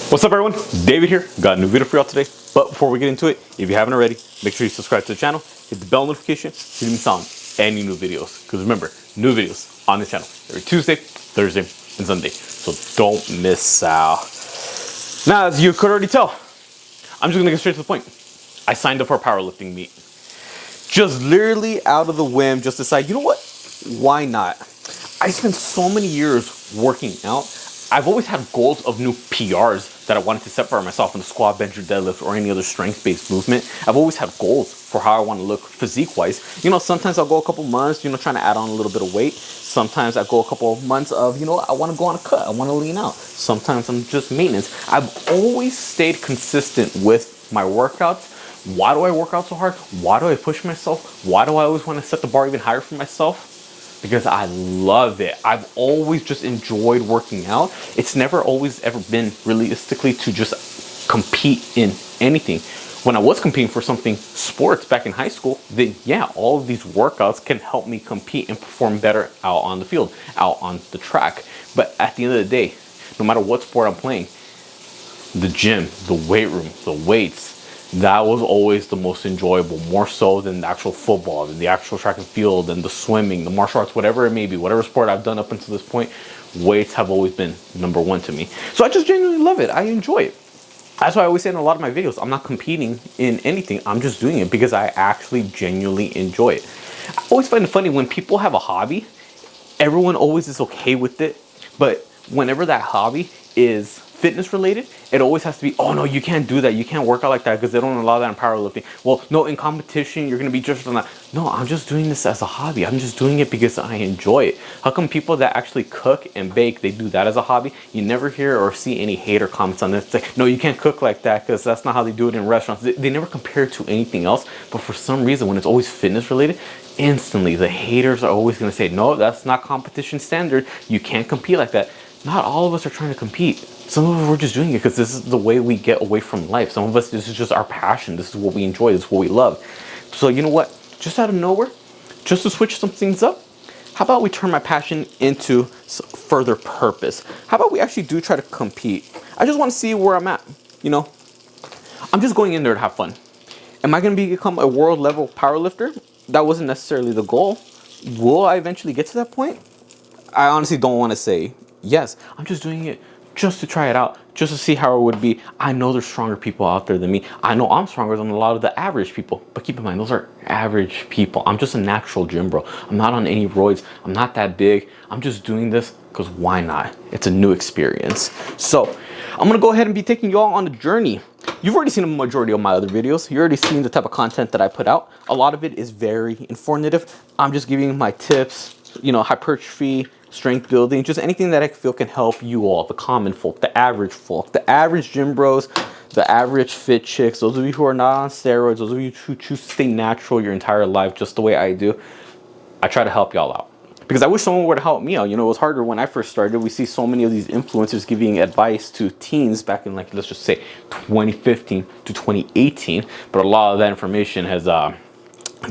What's up everyone, David here, got a new video for y'all today. But before we get into it, if you haven't already, make sure you subscribe to the channel, hit the bell notification so you don't miss on any new videos. Because remember, new videos on this channel every Tuesday, Thursday, and Sunday. So don't miss out. Now, as you could already tell, I'm just gonna get straight to the point. I signed up for a powerlifting meet. Just literally out of the whim, just decide, you know what, why not? I spent so many years working out. I've always had goals of new PRs that I wanted to set for myself in the squat, bench, or deadlift, or any other strength-based movement. I've always had goals for how I want to look physique-wise. You know, sometimes I'll go a couple months, trying to add on a little bit of weight. Sometimes I go a couple of months of, I want to go on a cut. I want to lean out. Sometimes I'm just maintenance. I've always stayed consistent with my workouts. Why do I work out so hard? Why do I push myself? Why do I always want to set the bar even higher for myself? Because I love it. I've always just enjoyed working out. It's never always ever been realistically to just compete in anything. When I was competing for something sports back in high school, then yeah, all of these workouts can help me compete and perform better out on the field, out on the track. But at the end of the day, no matter what sport I'm playing, the gym, the weight room, the weights, that was always the most enjoyable, more so than the actual football, than the actual track and field, and the swimming, the martial arts, whatever it may be, whatever sport I've done up until this point, weights have always been number one to me. So I just genuinely love it. I enjoy it. That's why I always say in a lot of my videos, I'm not competing in anything. I'm just doing it because I actually genuinely enjoy it. I always find it funny when people have a hobby, everyone always is okay with it. But whenever that hobby is fitness related, it always has to be, oh no, you can't do that, you can't work out like that because they don't allow that in powerlifting. Well, no, in competition you're gonna be judged on that. No, I'm just doing this as a hobby. I'm just doing it because I enjoy it. How come people that actually cook and bake, they do that as a hobby? You never hear or see any hater comments on this. It's like, no, you can't cook like that because that's not how they do it in restaurants. They never compare it to anything else. But for some reason, when it's always fitness related, instantly the haters are always gonna say, no, that's not competition standard. You can't compete like that. Not all of us are trying to compete. Some of us, we're just doing it because this is the way we get away from life. Some of us, this is just our passion. This is what we enjoy. This is what we love. So you know what? Just out of nowhere, just to switch some things up, how about we turn my passion into further purpose? How about we actually do try to compete? I just want to see where I'm at. I'm just going in there to have fun. Am I going to become a world level powerlifter? That wasn't necessarily the goal. Will I eventually get to that point? I honestly don't want to say yes. I'm just doing it just to try it out, just to see how it would be. I know there's stronger people out there than me. I know I'm stronger than a lot of the average people, but keep in mind, those are average people. I'm just a natural gym bro. I'm not on any roids. I'm not that big. I'm just doing this because why not? It's a new experience. So I'm gonna go ahead and be taking you all on a journey. You've already seen a majority of my other videos. You already seen the type of content that I put out. A lot of it is very informative. I'm just giving my tips, hypertrophy, strength building, just anything that I feel can help you all, the common folk, the average gym bros, the average fit chicks, those of you who are not on steroids, those of you who choose to stay natural your entire life just the way I do. I try to help y'all out because I wish someone would help me out. It was harder when I first started. We see so many of these influencers giving advice to teens back in, like, let's just say 2015 to 2018, but a lot of that information has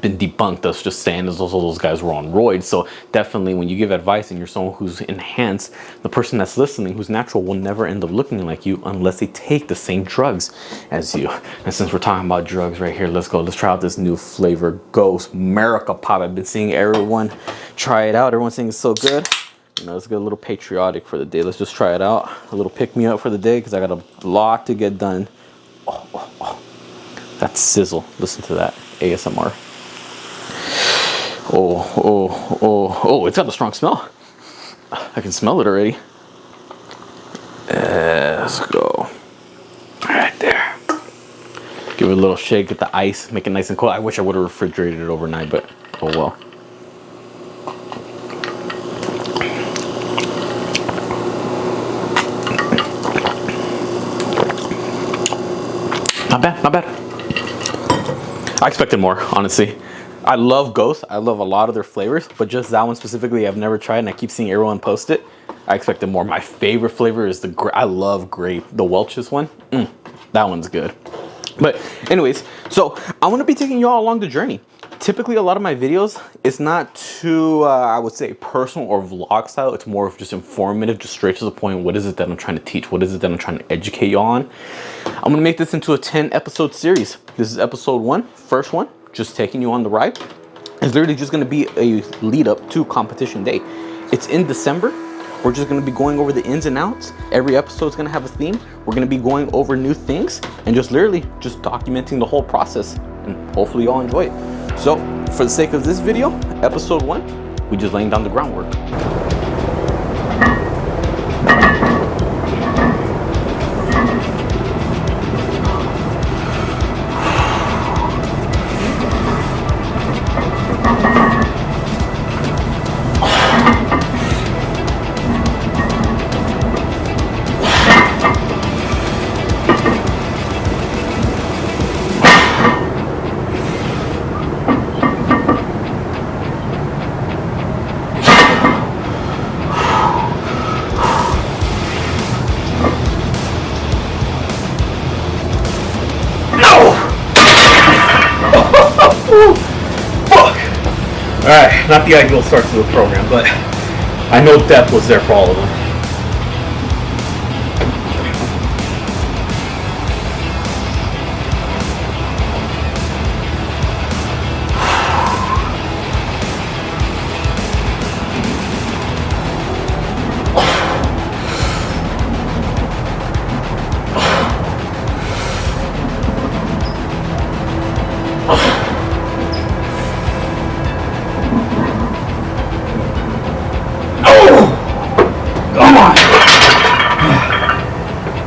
been debunked. Us just saying as those guys were on roids. So definitely when you give advice and you're someone who's enhanced, the person that's listening who's natural will never end up looking like you unless they take the same drugs as you. And since we're talking about drugs right here, let's try out this new flavor, Ghost America Pop. I've been seeing everyone try it out. Everyone's saying it's so good. Let's get a little patriotic for the day. Let's just try it out. A little pick me up for the day because I got a lot to get done. Oh. That sizzle. Listen to that ASMR. Oh, it's got a strong smell. I can smell it already. Let's go. Right there. Give it a little shake, get the ice, make it nice and cold. I wish I would have refrigerated it overnight, but oh well. Not bad. I expected more, honestly. I love Ghost. I love a lot of their flavors, but just that one specifically I've never tried and I keep seeing everyone post it. I expected more. My favorite flavor is I love grape, the Welch's one. That one's good. But anyways, so I'm gonna be taking you all along the journey. Typically, a lot of my videos, it's not too, I would say, personal or vlog style. It's more of just informative, just straight to the point. What is it that I'm trying to teach? What is it that I'm trying to educate you on? I'm gonna make this into a 10-episode series. This is episode 1, first one, just taking you on the ride. It's literally just gonna be a lead up to competition day. It's in December. We're just gonna be going over the ins and outs. Every episode's gonna have a theme. We're gonna be going over new things and just literally just documenting the whole process, and hopefully y'all enjoy it. So for the sake of this video, episode 1, we just laying down the groundwork. Alright, not the ideal start to the program, but I know death was there for all of them.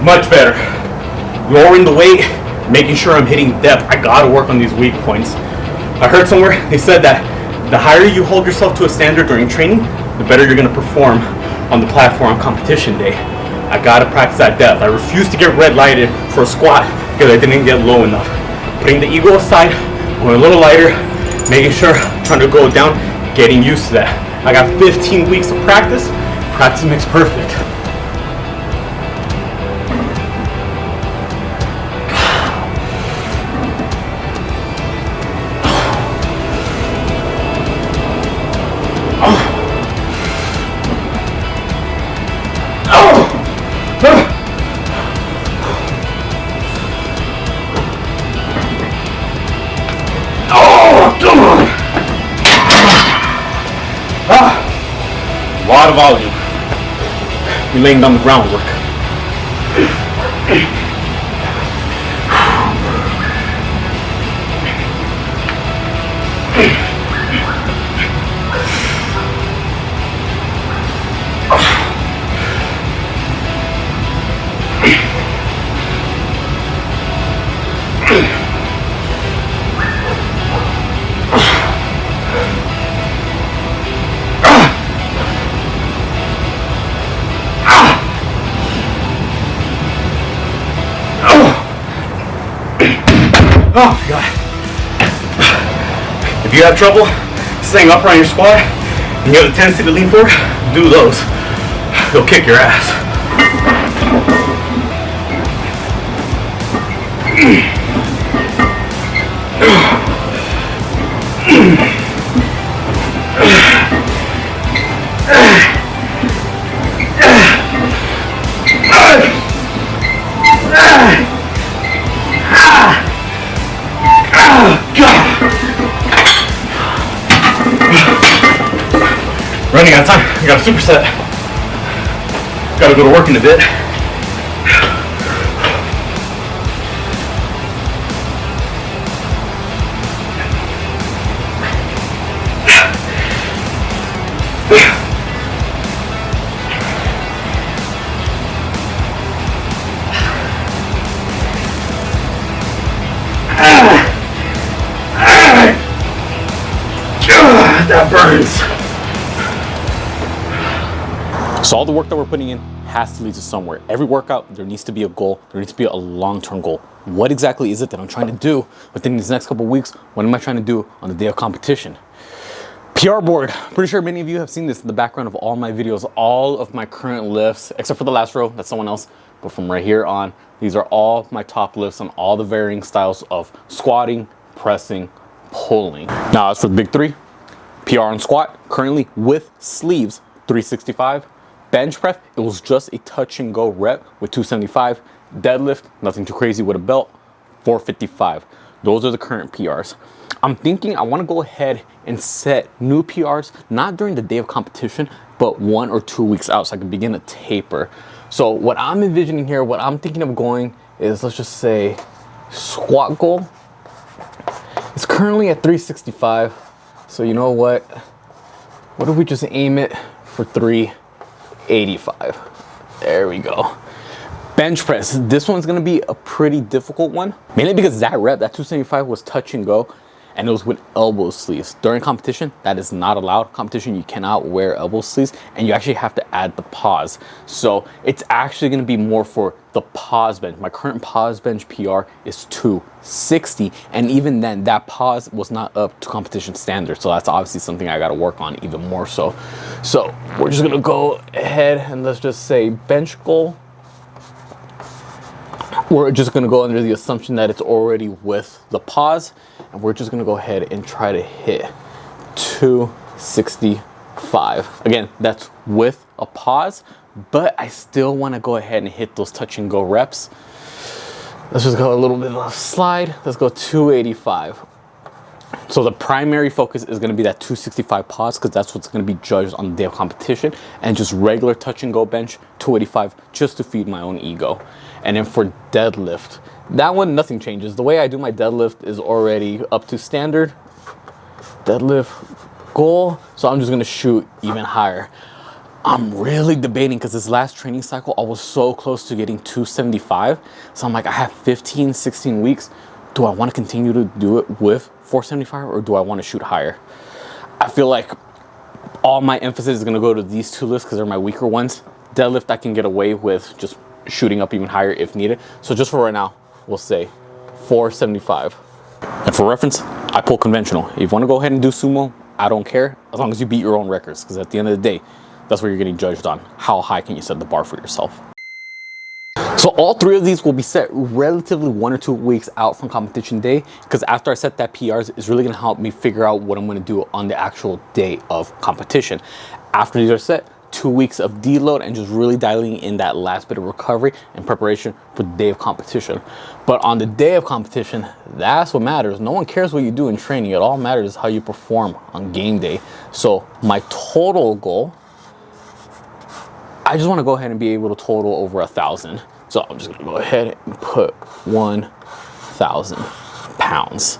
Much better. Lowering the weight, making sure I'm hitting depth. I gotta work on these weak points. I heard somewhere they said that the higher you hold yourself to a standard during training, the better you're gonna perform on the platform on competition day. I gotta practice that depth. I refuse to get red lighted for a squat because I didn't get low enough. Putting the ego aside, going a little lighter, making sure I'm trying to go down, getting used to that. I got 15 weeks of practice. Practice makes perfect. A lot of volume. You're laying down the groundwork. Oh my God. If you have trouble staying upright on your squat and you have a tendency to lean forward, do those. They'll kick your ass. Running out of time. I got a superset. Gotta go to work in a bit. That burns. So all the work that we're putting in has to lead to somewhere. Every workout, there needs to be a goal. There needs to be a long-term goal. What exactly is it that I'm trying to do within these next couple of weeks? What am I trying to do on the day of competition? PR board. Pretty sure many of you have seen this in the background of all my videos, all of my current lifts, except for the last row, that's someone else. But from right here on, these are all my top lifts on all the varying styles of squatting, pressing, pulling. Now as for the big three, PR on squat, currently with sleeves, 365. Bench press, it was just a touch and go rep with 275. Deadlift, nothing too crazy with a belt, 455. Those are the current PRs. I'm thinking I want to go ahead and set new PRs, not during the day of competition, but 1 or 2 weeks out so I can begin a taper. So what I'm envisioning here, what I'm thinking of going is, let's just say squat goal. It's currently at 365. So you know what? What if we just aim it for 385? There we go. Bench press, this one's gonna be a pretty difficult one, mainly because that rep, that 275 was touch and go, and it was with elbow sleeves. During competition, that is not allowed. Competition, you cannot wear elbow sleeves, and you actually have to add the pause. So it's actually gonna be more for the pause bench. My current pause bench PR is 260, and even then, that pause was not up to competition standards. So that's obviously something I gotta work on even more so. So we're just gonna go ahead and let's just say bench goal. We're just gonna go under the assumption that it's already with the pause, and we're just gonna go ahead and try to hit 265. Again, that's with a pause, but I still wanna go ahead and hit those touch and go reps. Let's just go a little bit of a slide. Let's go 285. So the primary focus is gonna be that 265 pause, because that's what's gonna be judged on the day of competition, and just regular touch and go bench, 285, just to feed my own ego. And then for deadlift, that one, nothing changes. The way I do my deadlift is already up to standard deadlift goal. So I'm just gonna shoot even higher. I'm really debating because this last training cycle, I was so close to getting 275. So I'm like, I have 15, 16 weeks. Do I want to continue to do it with 475, or do I want to shoot higher? I feel like all my emphasis is going to go to these two lifts because they're my weaker ones. Deadlift, I can get away with just shooting up even higher if needed. So just for right now, we'll say 475. And for reference, I pull conventional. If you want to go ahead and do sumo, I don't care, as long as you beat your own records, because at the end of the day, that's what you're getting judged on. How high can you set the bar for yourself? So all three of these will be set relatively 1 or 2 weeks out from competition day, because after I set that PRs, it's really gonna help me figure out what I'm gonna do on the actual day of competition. After these are set, 2 weeks of deload and just really dialing in that last bit of recovery and preparation for the day of competition. But on the day of competition, that's what matters. No one cares what you do in training. It all matters is how you perform on game day. So my total goal, I just want to go ahead and be able to total over 1,000. So I'm just gonna go ahead and put 1,000 pounds.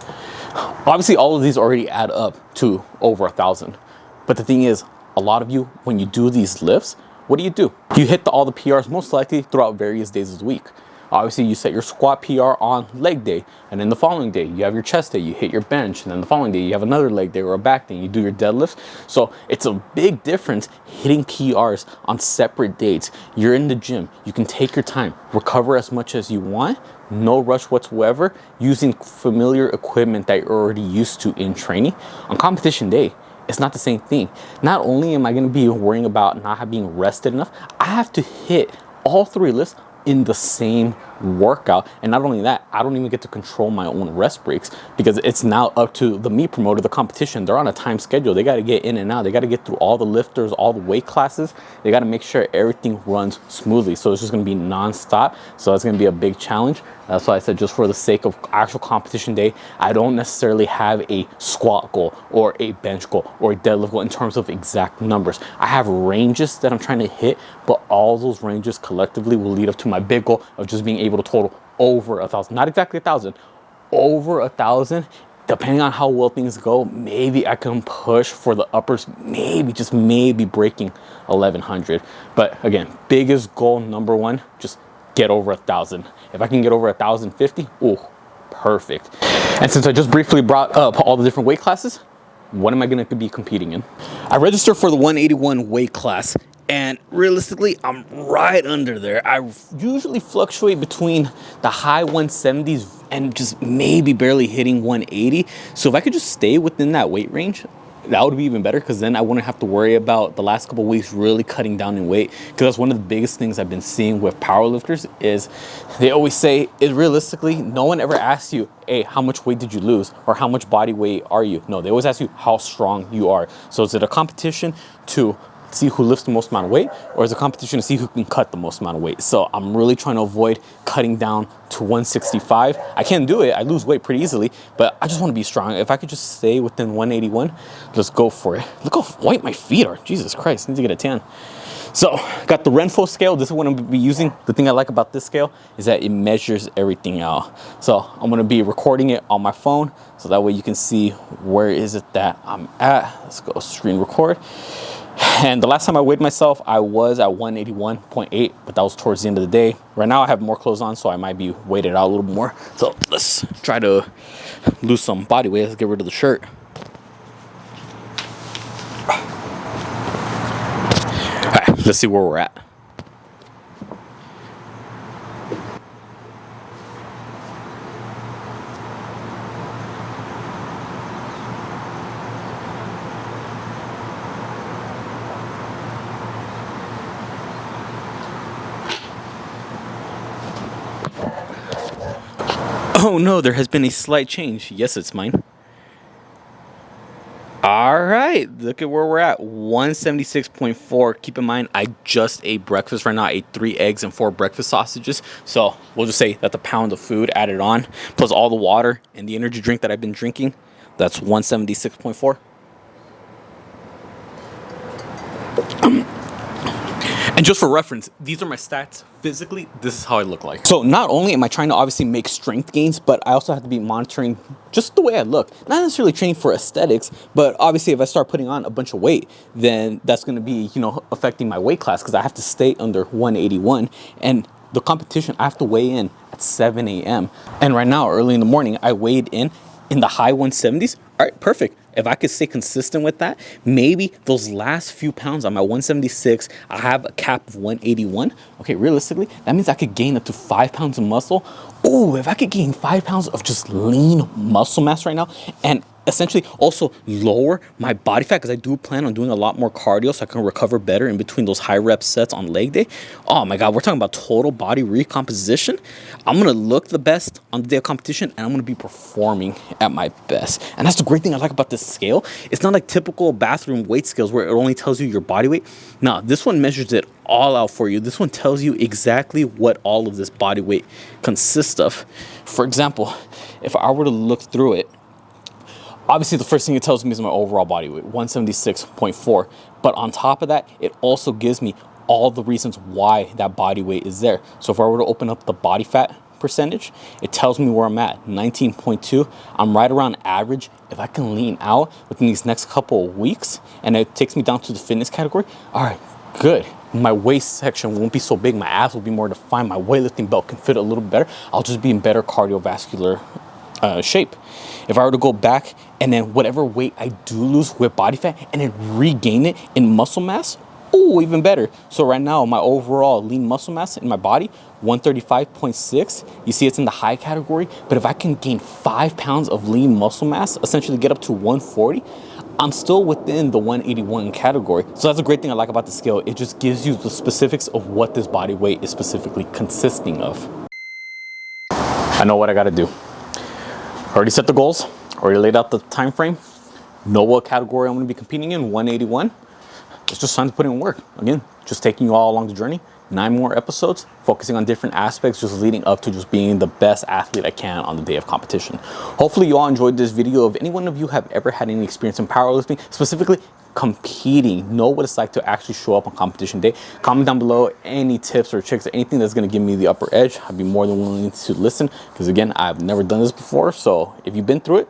Obviously, all of these already add up to over 1,000. But the thing is, a lot of you, when you do these lifts, what do? You hit all the PRs most likely throughout various days of the week. Obviously, you set your squat PR on leg day, and then the following day, you have your chest day, you hit your bench, and then the following day, you have another leg day or a back day, you do your deadlifts. So it's a big difference hitting PRs on separate dates. You're in the gym, you can take your time, recover as much as you want, no rush whatsoever, using familiar equipment that you're already used to in training. On competition day, it's not the same thing. Not only am I gonna be worrying about not being rested enough, I have to hit all three lifts in the same workout. And not only that, I don't even get to control my own rest breaks, because it's now up to the meet promoter, the competition. They're on a time schedule. They got to get in and out. They got to get through all the lifters, all the weight classes. They got to make sure everything runs smoothly. So it's just going to be nonstop. So it's going to be a big challenge. That's why I said, just for the sake of actual competition day, I don't necessarily have a squat goal or a bench goal or a deadlift goal in terms of exact numbers. I have ranges that I'm trying to hit, but all those ranges collectively will lead up to my big goal of just being able to total over 1,000. Not exactly 1,000, over 1,000. Depending on how well things go, maybe I can push for the uppers, maybe, just maybe breaking 1,100. But again, biggest goal, number one, just get over 1,000. If I can get over 1,050, oh, perfect. And since I just briefly brought up all the different weight classes, what am I going to be competing in? I registered for the 181 weight class, and realistically, I'm right under there. I usually fluctuate between the high 170s and just maybe barely hitting 180. So if I could just stay within that weight range, that would be even better, because then I wouldn't have to worry about the last couple of weeks really cutting down in weight. Because that's one of the biggest things I've been seeing with powerlifters is they always say, is realistically, no one ever asks you, hey, how much weight did you lose, or how much body weight are you? No, they always ask you how strong you are. So is it a competition to see who lifts the most amount of weight, or is a competition to see who can cut the most amount of weight? So I'm really trying to avoid cutting down to 165. I can do it. I lose weight pretty easily, but I just want to be strong. If I could just stay within 181, let's go for it. Look how white my feet are. Jesus Christ, I need to get a tan. So got the Renfo scale. This is what I'm going to be using. The thing I like about this scale is that it measures everything out. So I'm going to be recording it on my phone, so that way you can see where is it that I'm at. Let's go screen record. And the last time I weighed myself, I was at 181.8, but that was towards the end of the day. Right now I have more clothes on, so I might be weighted out a little more. So let's try to lose some body weight. Let's get rid of the shirt. All right, let's see where we're at. Oh no, there has been a slight change. Yes, it's mine. All right, look at where we're at, 176.4. Keep in mind, I just ate breakfast right now. I ate 3 eggs and 4 breakfast sausages. So we'll just say that the pound of food added on, plus all the water and the energy drink that I've been drinking, that's 176.4. And just for reference, these are my stats physically. This is how I look like. So not only am I trying to obviously make strength gains, but I also have to be monitoring just the way I look. Not necessarily training for aesthetics, but obviously if I start putting on a bunch of weight, then that's going to be, you know, affecting my weight class, because I have to stay under 181. And the competition, I have to weigh in at 7 a.m. And right now, early in the morning, I weighed in the high 170s. All right, perfect. If I could stay consistent with that, maybe those last few pounds, I'm at 176, I have a cap of 181. Okay, realistically, that means I could gain up to 5 pounds of muscle. Oh, if I could gain 5 pounds of just lean muscle mass right now, and essentially also lower my body fat, because I do plan on doing a lot more cardio so I can recover better in between those high rep sets on leg day. Oh my God, we're talking about total body recomposition. I'm gonna look the best on the day of competition, and I'm gonna be performing at my best. And that's the great thing I like about this scale. It's not like typical bathroom weight scales where it only tells you your body weight. No, this one measures it all out for you. This one tells you exactly what all of this body weight consists of. For example, if I were to look through it, obviously the first thing it tells me is my overall body weight, 176.4. But on top of that, it also gives me all the reasons why that body weight is there. So if I were to open up the body fat percentage, it tells me where I'm at, 19.2. I'm right around average. If I can lean out within these next couple of weeks, and it takes me down to the fitness category, all right, good. My waist section won't be so big. My abs will be more defined. My weightlifting belt can fit a little better. I'll just be in better cardiovascular shape. If I were to go back and then whatever weight I do lose with body fat and then regain it in muscle mass, oh, even better. So right now, my overall lean muscle mass in my body, 135.6. You see it's in the high category, but if I can gain 5 pounds of lean muscle mass, essentially get up to 140, I'm still within the 181 category. So that's a great thing I like about the scale. It just gives you the specifics of what this body weight is specifically consisting of. I know what I gotta do. Already set the goals, already laid out the time frame, know what category I'm gonna be competing in, 181. It's just time to put in work. Again, just taking you all along the journey. 9 more episodes, focusing on different aspects, just leading up to just being the best athlete I can on the day of competition. Hopefully you all enjoyed this video. If any one of you have ever had any experience in powerlifting, specifically competing, know what it's like to actually show up on competition day, comment down below any tips or tricks or anything that's gonna give me the upper edge. I'd be more than willing to listen, because again, I've never done this before. So if you've been through it,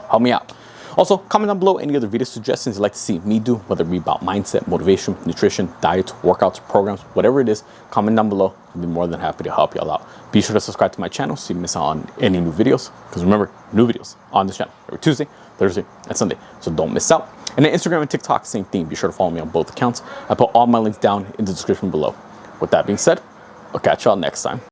help me out. Also, comment down below any other video suggestions you'd like to see me do, whether it be about mindset, motivation, nutrition, diets, workouts, programs, whatever it is, comment down below. I'd be more than happy to help y'all out. Be sure to subscribe to my channel so you miss out on any new videos, because remember, new videos on this channel every Tuesday, Thursday, and Sunday, so don't miss out. And then Instagram and TikTok, same thing. Be sure to follow me on both accounts. I put all my links down in the description below. With that being said, I'll catch y'all next time.